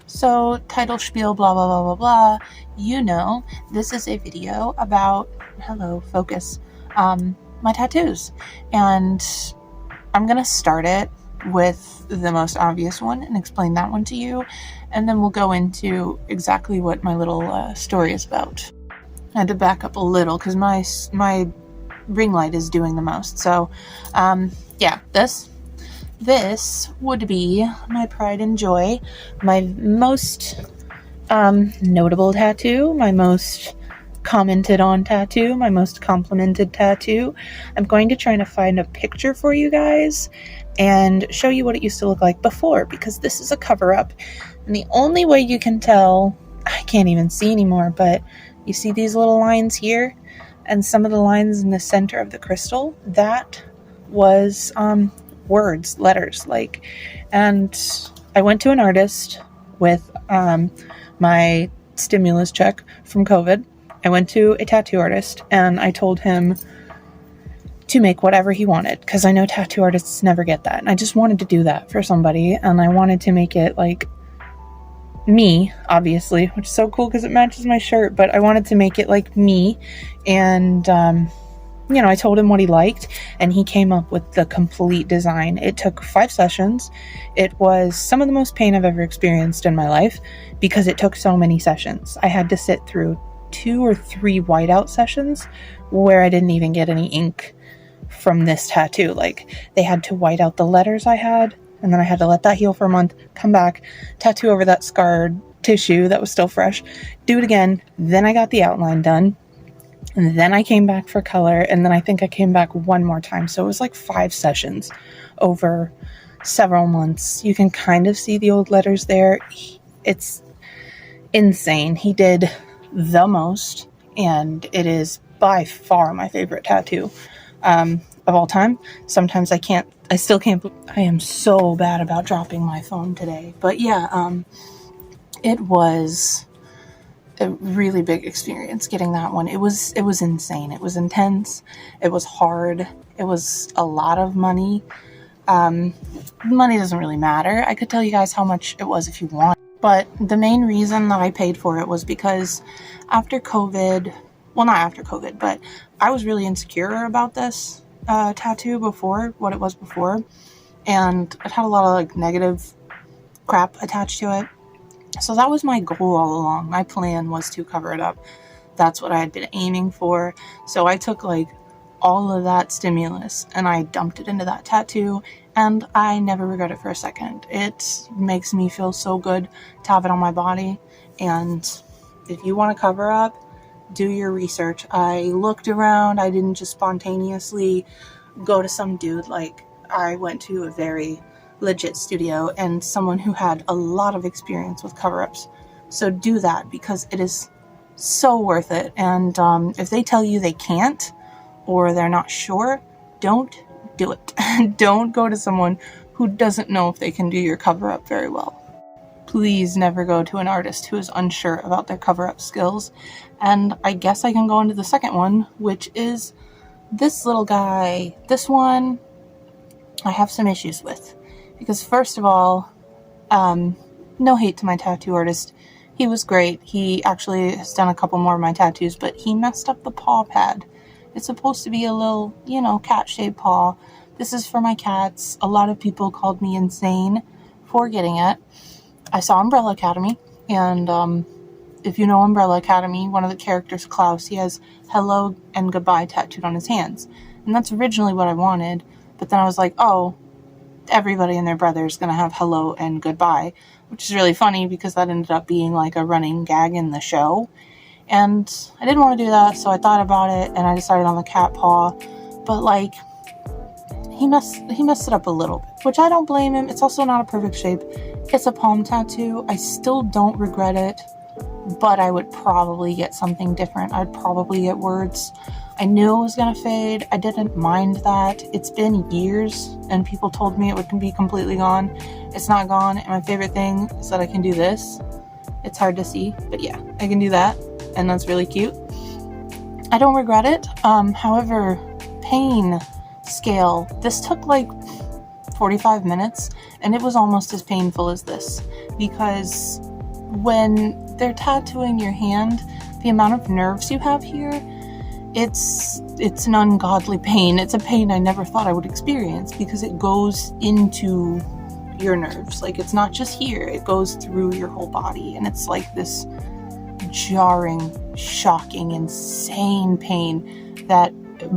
So, title spiel, blah, blah, blah, blah, blah. You know, this is a video about, hello, focus, my tattoos. And I'm going to start it with the most obvious one and explain that one to you. And then we'll go into exactly what my little story is about. I had to back up a little because my ring light is doing the most. So, yeah, this would be my pride and joy, my most notable tattoo, my most commented on tattoo, my most complimented tattoo. I'm going to try to find a picture for you guys and show you what it used to look like before, because this is a cover-up. And the only way you can tell, I can't even see anymore, but you see these little lines here and some of the lines in the center of the crystal? That was words, letters, like. And I went to an artist with my stimulus check from COVID. I went to a tattoo artist and I told him to make whatever he wanted, because I know tattoo artists never get that. And I just wanted to do that for somebody, and I wanted to make it like me, obviously, which is so cool because it matches my shirt, but I wanted to make it like me. And I told him what he liked, and he came up with the complete design. It took 5 sessions. It was some of the most pain I've ever experienced in my life because it took so many sessions. I had to sit through 2 or 3 whiteout sessions where I didn't even get any ink from this tattoo. Like, they had to white out the letters I had, and then I had to let that heal for a month, come back, tattoo over that scarred tissue that was still fresh, do it again. Then I got the outline done. And then I came back for color, and then I think I came back one more time. So it was like 5 sessions over several months. You can kind of see the old letters there. It's insane. He did the most, and it is by far my favorite tattoo of all time. Sometimes I still can't, I am so bad about dropping my phone today. But yeah, it was a really big experience getting that one. It was insane. It was intense. It was hard. It was a lot of money. Money doesn't really matter. I could tell you guys how much it was if you want. But the main reason that I paid for it was because after COVID, well, not after COVID, but I was really insecure about this tattoo before, what it was before. And it had a lot of like negative crap attached to it. So that was my goal all along. My plan was to cover it up. That's what I had been aiming for. So I took like all of that stimulus and I dumped it into that tattoo, and I never regret it for a second. It makes me feel so good to have it on my body. And if you want to cover up, do your research. I looked around. I didn't just spontaneously go to some dude. Like, I went to a very legit studio and someone who had a lot of experience with cover-ups. So do that, because it is so worth it. And if they tell you they can't or they're not sure, don't do it. Don't go to someone who doesn't know if they can do your cover-up very well. Please never go to an artist who is unsure about their cover-up skills. And I guess I can go into the second one, which is this little guy. This one I have some issues with. Because first of all, no hate to my tattoo artist. He was great. He actually has done a couple more of my tattoos, but he messed up the paw pad. It's supposed to be a little, cat-shaped paw. This is for my cats. A lot of people called me insane for getting it. I saw Umbrella Academy, and if you know Umbrella Academy, one of the characters, Klaus, he has hello and goodbye tattooed on his hands. And that's originally what I wanted, but then I was like, oh, everybody and their brother is going to have hello and goodbye, which is really funny because that ended up being like a running gag in the show. And I didn't want to do that, so I thought about it and I decided on the cat paw. But like, he messed it up a little bit, which I don't blame him. It's also not a perfect shape. It's a palm tattoo. I still don't regret it, but I would probably get something different. I'd probably get words. I knew it was going to fade. I didn't mind that. It's been years and people told me it would be completely gone. It's not gone. And my favorite thing is that I can do this. It's hard to see, but yeah, I can do that. And that's really cute. I don't regret it. However, pain scale, this took like 45 minutes and it was almost as painful as this because when they're tattooing your hand, the amount of nerves you have here, it's an ungodly pain. It's a pain I never thought I would experience because it goes into your nerves. Like, it's not just here, it goes through your whole body, and it's like this jarring, shocking, insane pain that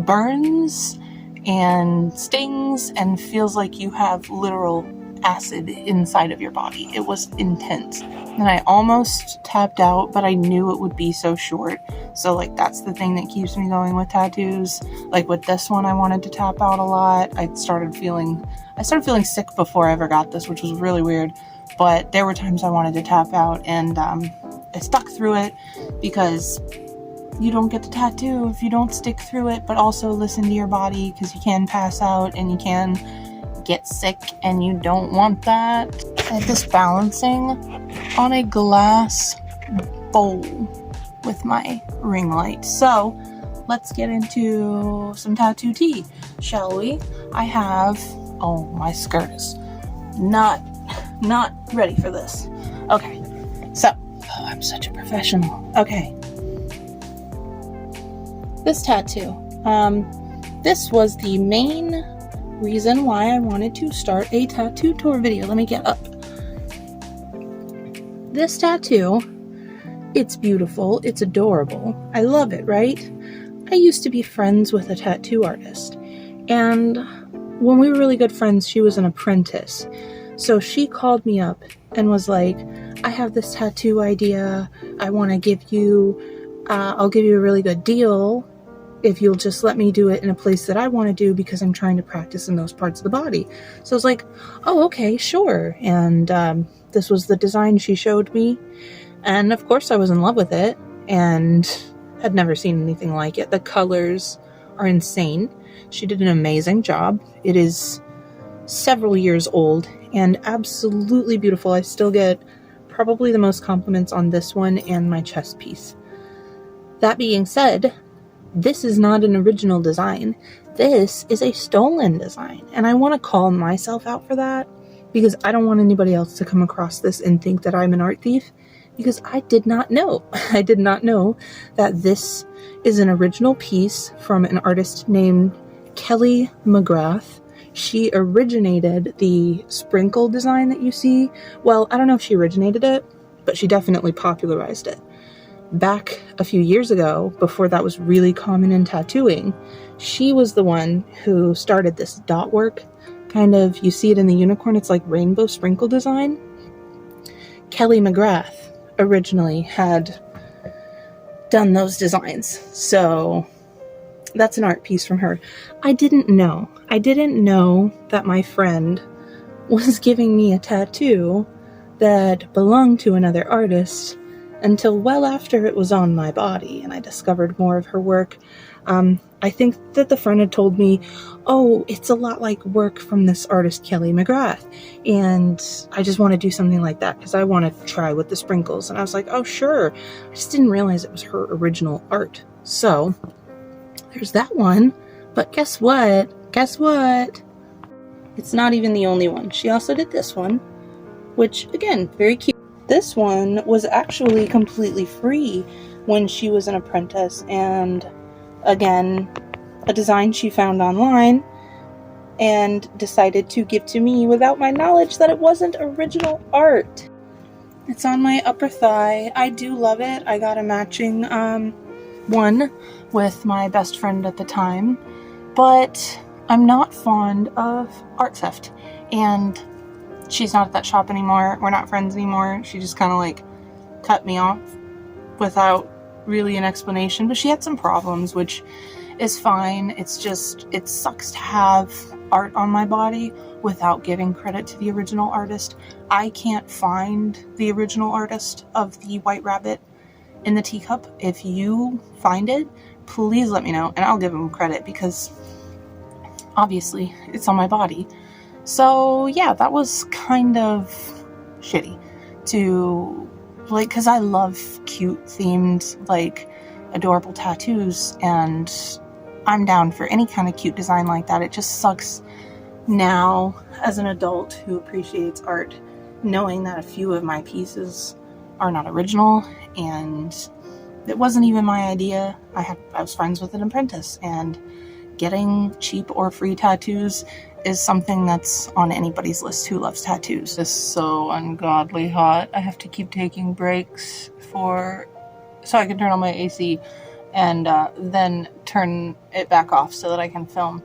burns and stings and feels like you have literal acid inside of your body. It was intense. And I almost tapped out, but I knew it would be so short. So like, that's the thing that keeps me going with tattoos. Like with this one, I wanted to tap out a lot. I started feeling sick before I ever got this, which was really weird. But there were times I wanted to tap out, and I stuck through it because you don't get to tattoo if you don't stick through it, but also listen to your body, because you can pass out and you can get sick, and you don't want that. I had this balancing on a glass bowl with my ring light. So let's get into some tattoo tea, shall we? I have, oh, my skirt is not ready for this. Okay, so, oh, I'm such a professional. Okay, this tattoo, this was the main reason why I wanted to start a tattoo tour video. Let me get up. This tattoo, it's beautiful, it's adorable, I love it, right? I used to be friends with a tattoo artist, and when we were really good friends, she was an apprentice. So she called me up and was like, I have this tattoo idea, I want to give you, I'll give you a really good deal if you'll just let me do it in a place that I want to do, because I'm trying to practice in those parts of the body. So I was like, oh, okay, sure. And this was the design she showed me. And of course I was in love with it and had never seen anything like it. The colors are insane. She did an amazing job. It is several years old and absolutely beautiful. I still get probably the most compliments on this one and my chest piece. That being said, this is not an original design. This is a stolen design. And I want to call myself out for that, because I don't want anybody else to come across this and think that I'm an art thief, because I did not know. I did not know that this is an original piece from an artist named Kelly McGrath. She originated the sprinkle design that you see. Well, I don't know if she originated it, but she definitely popularized it. Back a few years ago, before that was really common in tattooing, she was the one who started this dot work. Kind of, you see it in the unicorn, it's like rainbow sprinkle design. Kelly McGrath originally had done those designs. So that's an art piece from her. I didn't know that my friend was giving me a tattoo that belonged to another artist until well after it was on my body and I discovered more of her work. I think that the friend had told me, oh, it's a lot like work from this artist Kelly McGrath, and I just want to do something like that because I want to try with the sprinkles. And I was like, oh, sure. I just didn't realize it was her original art. So there's that one. But guess what? It's not even the only one. She also did this one, which, again, very cute. This one was actually completely free when she was an apprentice, and again, a design she found online and decided to give to me without my knowledge that it wasn't original art. It's on my upper thigh. I do love it. I got a matching one with my best friend at the time, but I'm not fond of art theft, and she's not at that shop anymore. We're not friends anymore. She just kind of like cut me off without really an explanation, but she had some problems, which is fine. It's just, it sucks to have art on my body without giving credit to the original artist. I can't find the original artist of the white rabbit in the teacup. If you find it, please let me know and I'll give him credit, because obviously it's on my body. So yeah, that was kind of shitty to, like, because I love cute themed, like, adorable tattoos, and I'm down for any kind of cute design like that. It just sucks now, as an adult who appreciates art, knowing that a few of my pieces are not original, and it wasn't even my idea. I was friends with an apprentice, and getting cheap or free tattoos is something that's on anybody's list who loves tattoos. It's so ungodly hot. I have to keep taking breaks so I can turn on my AC and then turn it back off so that I can film.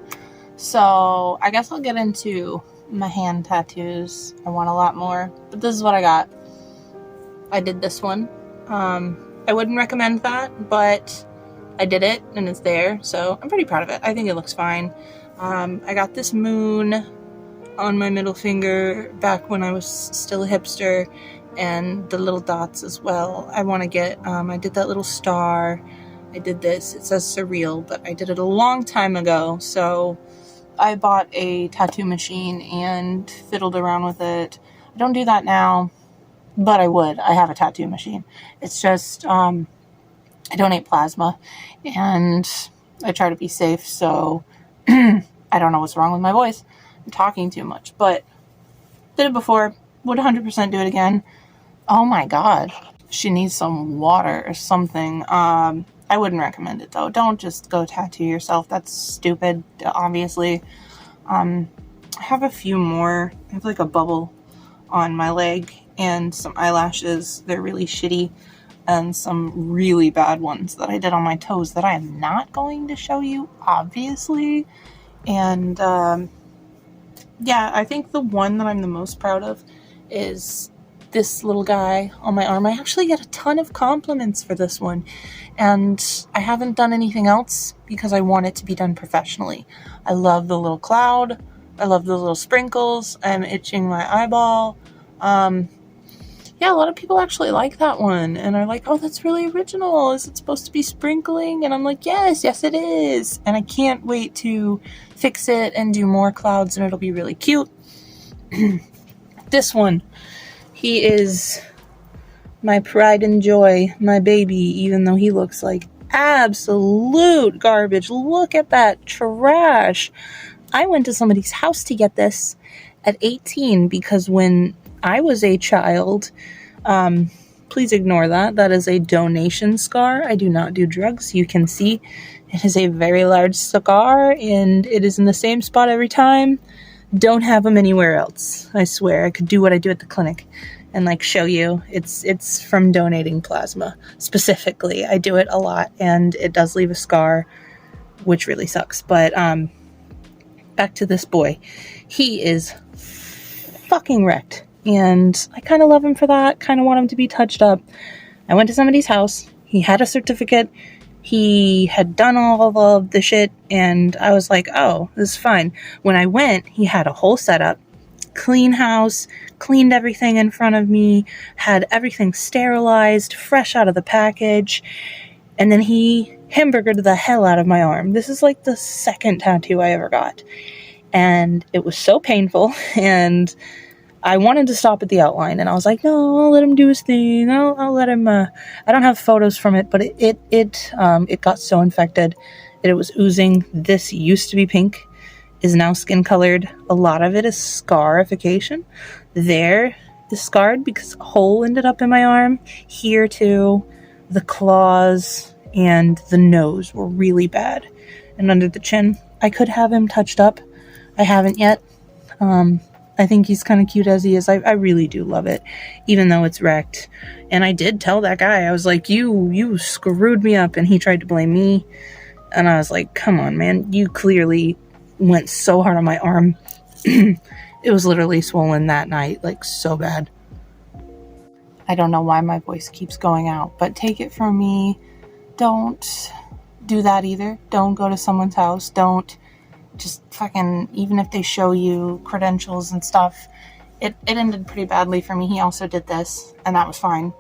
So I guess I'll get into my hand tattoos. I want a lot more, but this is what I got. I did this one. I wouldn't recommend that, but I did it and it's there, so I'm pretty proud of it. I think it looks fine. I got this moon on my middle finger back when I was still a hipster, and the little dots as well. I want to get, I did that little star. I did this. It says surreal, but I did it a long time ago, so I bought a tattoo machine and fiddled around with it. I don't do that now, but I would. I have a tattoo machine. It's just, I donate plasma, and I try to be safe, so I don't know what's wrong with my voice. I'm talking too much, but did it before. Would 100% do it again. Oh my god. She needs some water or something. I wouldn't recommend it, though. Don't just go tattoo yourself. That's stupid, obviously. I have a few more. I have like a bubble on my leg and some eyelashes. They're really shitty. And some really bad ones that I did on my toes that I am not going to show you, obviously. And, yeah, I think the one that I'm the most proud of is this little guy on my arm. I actually get a ton of compliments for this one. And I haven't done anything else because I want it to be done professionally. I love the little cloud. I love the little sprinkles. I'm itching my eyeball. Yeah, a lot of people actually like that one and are like, oh, that's really original. Is it supposed to be sprinkling? And I'm like, yes, it is. And I can't wait to fix it and do more clouds, and it'll be really cute. This one, he is my pride and joy, my baby, even though he looks like absolute garbage. Look at that trash. I went to somebody's house to get this at 18 because when I was a child, please ignore that. That is a donation scar. I do not do drugs. You can see it is a very large scar and it is in the same spot every time. Don't have them anywhere else. I swear. I could do what I do at the clinic and like show you. It's from donating plasma specifically. I do it a lot and it does leave a scar, which really sucks. But back to this boy. He is fucking wrecked. And I kind of love him for that. Kind of want him to be touched up. I went to somebody's house. He had a certificate. He had done all of the shit. And I was like, oh, this is fine. When I went, he had a whole setup. Clean house. Cleaned everything in front of me. Had everything sterilized. Fresh out of the package. And then he hamburgered the hell out of my arm. This is like the second tattoo I ever got. And it was so painful. And I wanted to stop at the outline, and I was like, no, I'll let him do his thing. I'll let him, I don't have photos from it, but it got so infected that it was oozing. This used to be pink, is now skin colored. A lot of it is scarification. There is scarred because a hole ended up in my arm. Here too, the claws and the nose were really bad. And under the chin, I could have him touched up. I haven't yet. I think he's kind of cute as he is. I really do love it, even though it's wrecked. And I did tell that guy, I was like, you screwed me up, and he tried to blame me. And I was like, come on, man, you clearly went so hard on my arm. It was literally swollen that night, like so bad. I don't know why my voice keeps going out, but take it from me, don't do that either. Don't go to someone's house. Don't just fucking, even if they show you credentials and stuff, it ended pretty badly for me. He also did this, and that was fine.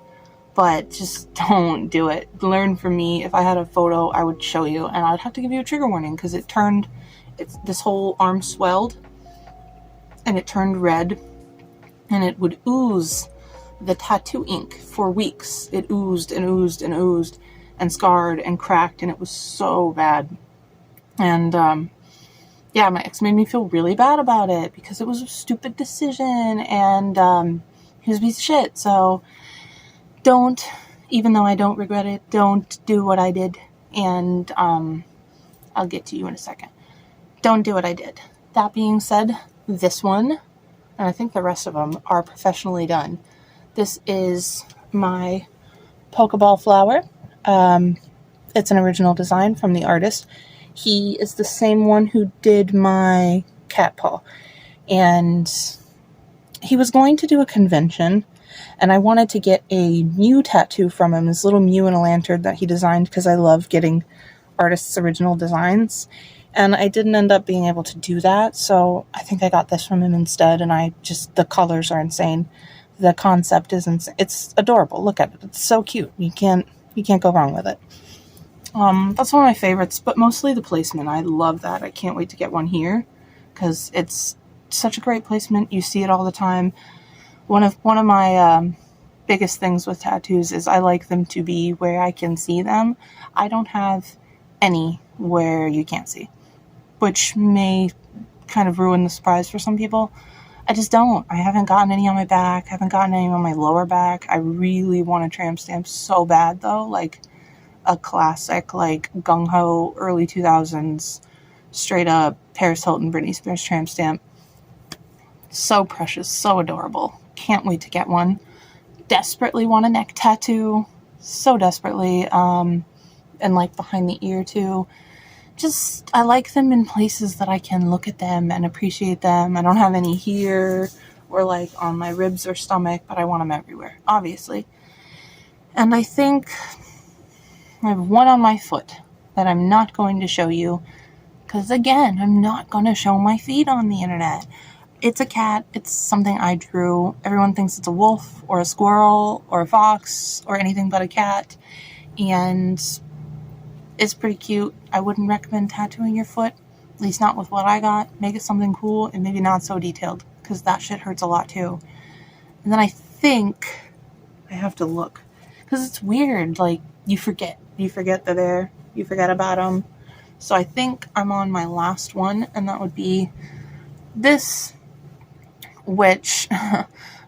But just don't do it. Learn from me. If I had a photo, I would show you, and I'd have to give you a trigger warning, because this whole arm swelled, and it turned red, and it would ooze the tattoo ink for weeks. It oozed and oozed and oozed, and scarred and cracked, and it was so bad. And, yeah, my ex made me feel really bad about it because it was a stupid decision, and he was a piece of shit. So don't, even though I don't regret it, don't do what I did. And I'll get to you in a second. Don't do what I did. That being said, this one, and I think the rest of them, are professionally done. This is my Pokeball flower. It's an original design from the artist. He is the same one who did my cat paw. And he was going to do a convention, and I wanted to get a Mew tattoo from him, this little Mew in a lantern that he designed, because I love getting artists' original designs. And I didn't end up being able to do that, so I think I got this from him instead, and the colors are insane. The concept is insane. It's adorable. Look at it. It's so cute. You can't go wrong with it. That's one of my favorites, but mostly the placement. I love that. I can't wait to get one here, because it's such a great placement. You see it all the time. One of my biggest things with tattoos is I like them to be where I can see them. I don't have any where you can't see, which may kind of ruin the surprise for some people. I just don't. I haven't gotten any on my back. I haven't gotten any on my lower back. I really want a tramp stamp so bad, though. Like a classic, like gung-ho, early 2000s, straight up Paris Hilton, Britney Spears tramp stamp. So precious, so adorable. Can't wait to get one. Desperately want a neck tattoo. So desperately. And like behind the ear, too. Just, I like them in places that I can look at them and appreciate them. I don't have any here or like on my ribs or stomach, but I want them everywhere, obviously. And I think I have one on my foot that I'm not going to show you, because again, I'm not going to show my feet on the internet. It's a cat. It's something I drew. Everyone thinks it's a wolf or a squirrel or a fox or anything but a cat. And it's pretty cute. I wouldn't recommend tattooing your foot, at least not with what I got. Make it something cool and maybe not so detailed, because that shit hurts a lot too. And then I think I have to look, because it's weird. Like, you forget they're there. You forget about them. So I think I'm on my last one, and that would be this, which,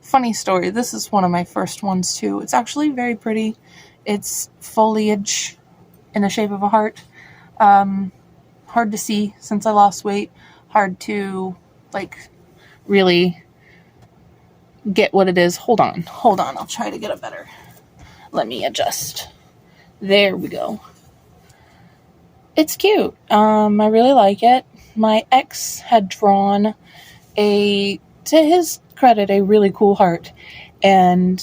funny story, this is one of my first ones too. It's actually very pretty. It's foliage in the shape of a heart. Hard to see since I lost weight. Hard to, like, really get what it is. Hold on. I'll try to get it better. Let me adjust. There we go. It's cute. I really like it. My ex had drawn to his credit, a really cool heart, and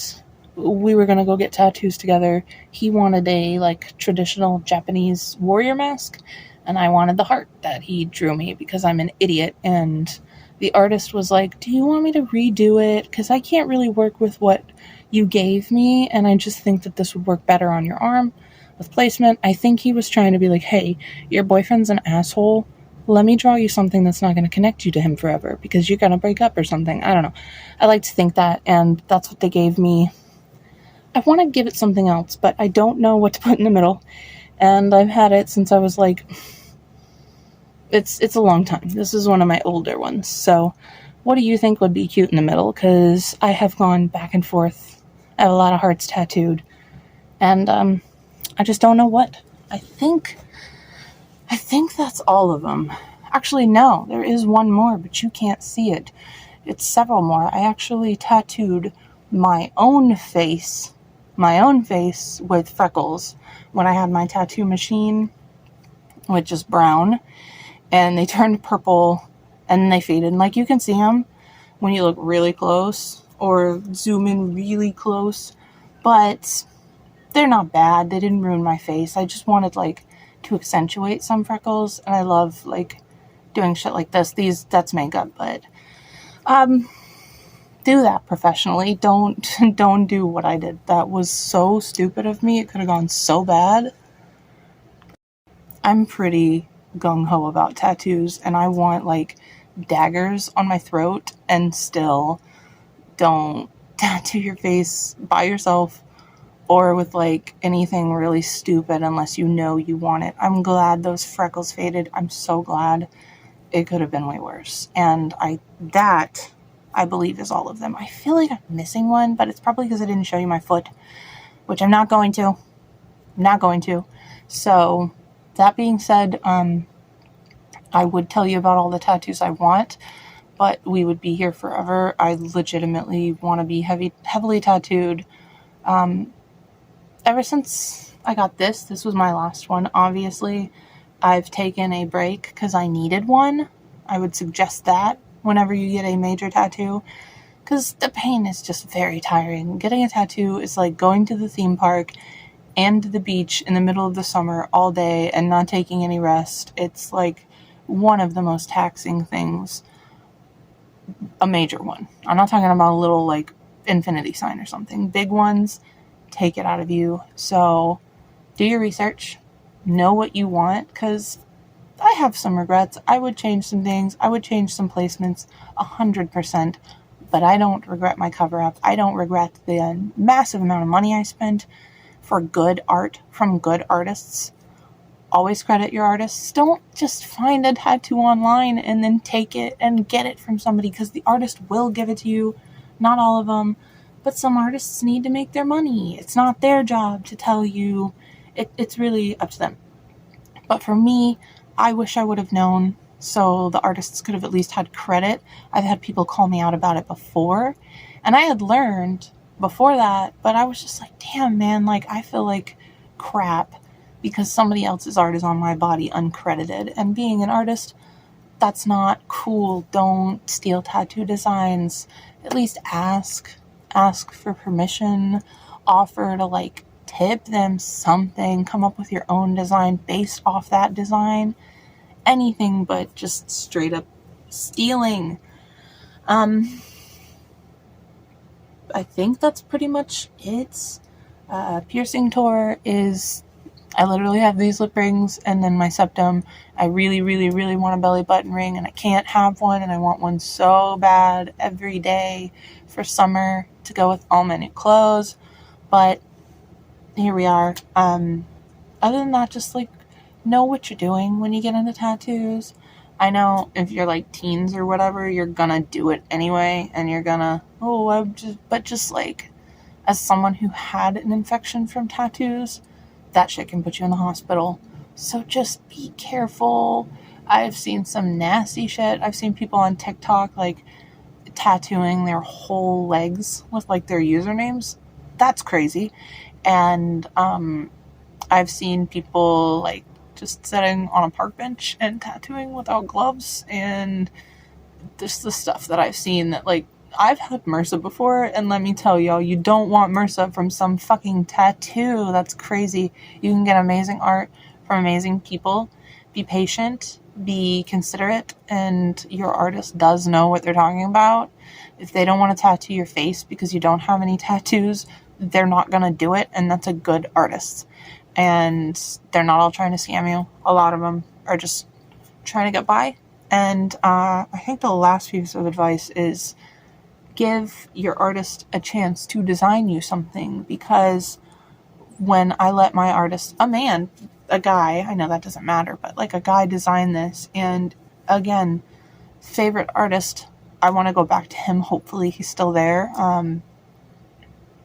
we were gonna go get tattoos together. He wanted a like traditional Japanese warrior mask, and I wanted the heart that he drew me because I'm an idiot. And the artist was like, "Do you want me to redo it? Because I can't really work with what you gave me, and I just think that this would work better on your arm with placement." I think he was trying to be like, "Hey, your boyfriend's an asshole. Let me draw you something that's not going to connect you to him forever because you're going to break up or something." I don't know. I like to think that, and that's what they gave me. I want to give it something else, but I don't know what to put in the middle. And I've had it since I was like, it's a long time. This is one of my older ones. So what do you think would be cute in the middle? Because I have gone back and forth. I have a lot of hearts tattooed. And I just don't know what. I think that's all of them. Actually, no, there is one more, but you can't see it. It's several more. I actually tattooed my own face with freckles when I had my tattoo machine, which is brown, and they turned purple and they faded. And like, you can see them when you look really close or zoom in really close, but they're not bad. They didn't ruin my face. I just wanted like to accentuate some freckles, and I love like doing shit like this. That's makeup, but do that professionally. Don't do what I did. That was so stupid of me. It could have gone so bad. I'm pretty gung-ho about tattoos, and I want like daggers on my throat, and still don't tattoo your face by yourself or with like anything really stupid unless you know you want it. I'm glad those freckles faded. I'm so glad. It could have been way worse. And I believe is all of them. I feel like I'm missing one, but it's probably because I didn't show you my foot. which I'm not going to. So that being said, I would tell you about all the tattoos I want, but we would be here forever. I legitimately want to be heavily tattooed. Ever since I got this was my last one, obviously. I've taken a break because I needed one. I would suggest that whenever you get a major tattoo, because the pain is just very tiring. Getting a tattoo is like going to the theme park and the beach in the middle of the summer all day and not taking any rest. It's like one of the most taxing things. A major one. I'm not talking about a little like infinity sign or something. Big ones take it out of you. So do your research. Know what you want, because I have some regrets. I would change some things. I would change some placements 100%, but I don't regret my cover up. I don't regret the massive amount of money I spent for good art from good artists. Always credit your artists. Don't just find a tattoo online and then take it and get it from somebody, because the artist will give it to you. Not all of them, but some artists need to make their money. It's not their job to tell you. It's really up to them. But for me, I wish I would have known, so the artists could have at least had credit. I've had people call me out about it before, and I had learned before that, but I was just like, damn, man, like, I feel like crap because somebody else's art is on my body uncredited. And being an artist, that's not cool. Don't steal tattoo designs. At least ask for permission, offer to like tip them something, come up with your own design based off that design. Anything but just straight up stealing. I think that's pretty much it. Piercing tour is, I literally have these lip rings and then my septum. I really, really, really want a belly button ring, and I can't have one, and I want one so bad every day for summer to go with all my new clothes. But here we are. Other than that, just like know what you're doing when you get into tattoos. I know if you're like teens or whatever, you're gonna do it anyway, and you're gonna, but just like, as someone who had an infection from tattoos, that shit can put you in the hospital. So just be careful. I've seen some nasty shit. I've seen people on TikTok like tattooing their whole legs with like their usernames. That's crazy. And I've seen people like just sitting on a park bench and tattooing without gloves, and just the stuff that I've seen that, like, I've had MRSA before, and let me tell y'all, you don't want MRSA from some fucking tattoo. That's crazy. You can get amazing art from amazing people. Be patient, be considerate, and your artist does know what they're talking about. If they don't want to tattoo your face because you don't have any tattoos, they're not going to do it, and that's a good artist. And they're not all trying to scam you. A lot of them are just trying to get by. And I think the last piece of advice is give your artist a chance to design you something, because when I let my artist, a guy, I know that doesn't matter, but like a guy design this, and again, favorite artist, I want to go back to him. Hopefully he's still there.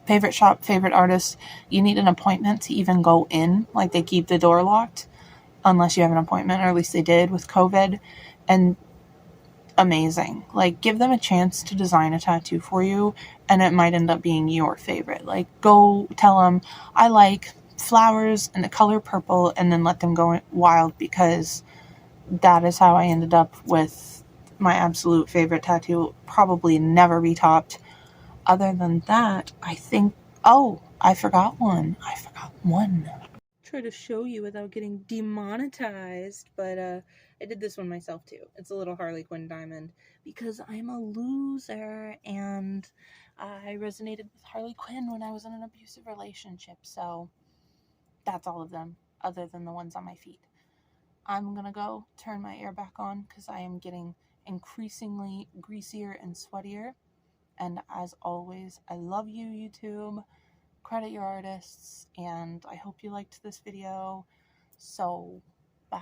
Favorite shop, favorite artist, you need an appointment to even go in. Like, they keep the door locked unless you have an appointment, or at least they did with COVID. And amazing. Like, give them a chance to design a tattoo for you, and it might end up being your favorite. Like, go tell them, I like flowers and the color purple, and then let them go wild, because that is how I ended up with my absolute favorite tattoo. Probably never be topped. Other than that, I think, I forgot one. Try to show you without getting demonetized, but I did this one myself too. It's a little Harley Quinn diamond, because I'm a loser, and I resonated with Harley Quinn when I was in an abusive relationship. So that's all of them, other than the ones on my feet. I'm gonna go turn my air back on because I am getting increasingly greasier and sweatier. And as always, I love you, YouTube. Credit your artists, and I hope you liked this video. So, bye.